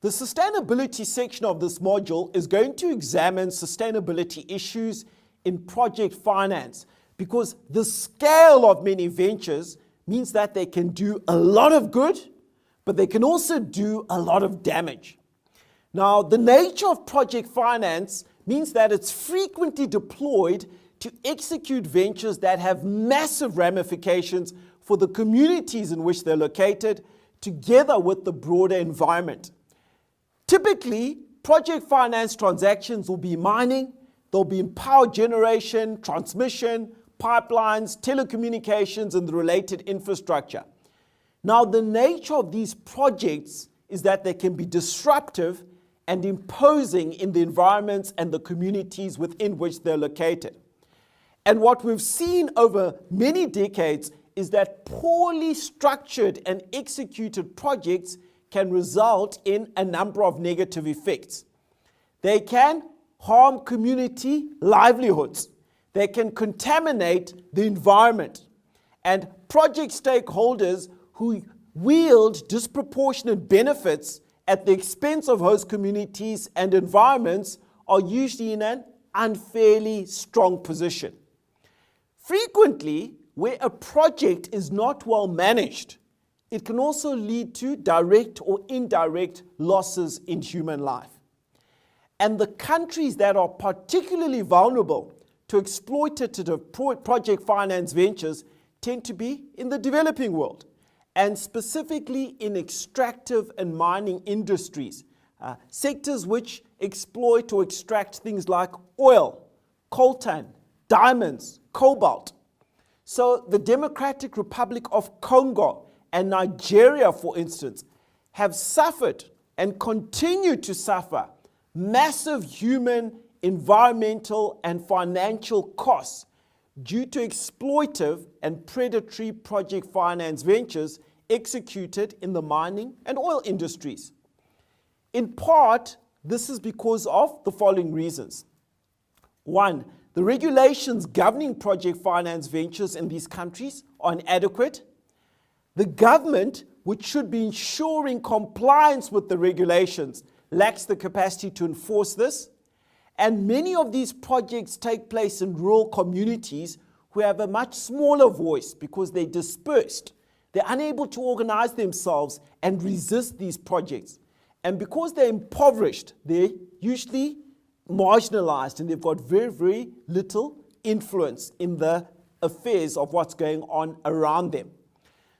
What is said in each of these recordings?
The sustainability section of this module is going to examine sustainability issues in project finance, because the scale of many ventures means that they can do a lot of good, but they can also do a lot of damage. Now, the nature of project finance means that it's frequently deployed to execute ventures that have massive ramifications for the communities in which they're located, together with the broader environment. Typically, project finance transactions will be mining, they'll be in power generation, transmission, pipelines, telecommunications, and the related infrastructure. Now, the nature of these projects is that they can be disruptive and imposing in the environments and the communities within which they're located. And what we've seen over many decades is that poorly structured and executed projects can result in a number of negative effects. They can harm community livelihoods. They can contaminate the environment. And project stakeholders who wield disproportionate benefits at the expense of host communities and environments are usually in an unfairly strong position. Frequently, where a project is not well managed, it can also lead to direct or indirect losses in human life. And the countries that are particularly vulnerable to exploitative project finance ventures tend to be in the developing world, and specifically in extractive and mining industries, sectors which exploit or extract things like oil, coltan, diamonds, cobalt. So the Democratic Republic of Congo and Nigeria, for instance, have suffered and continue to suffer massive human, environmental, and financial costs due to exploitive and predatory project finance ventures executed in the mining and oil industries. In part, this is because of the following reasons. One, the regulations governing project finance ventures in these countries are inadequate. The government, which should be ensuring compliance with the regulations, lacks the capacity to enforce this. And many of these projects take place in rural communities who have a much smaller voice because they're dispersed. They're unable to organize themselves and resist these projects. And because they're impoverished, they're usually marginalized and they've got very, very little influence in the affairs of what's going on around them.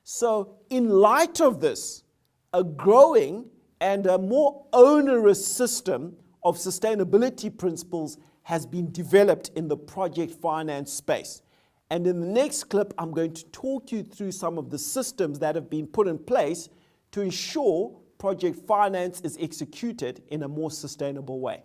So in light of this, a growing and a more onerous system of sustainability principles has been developed in the project finance space. And in the next clip, I'm going to talk you through some of the systems that have been put in place to ensure project finance is executed in a more sustainable way.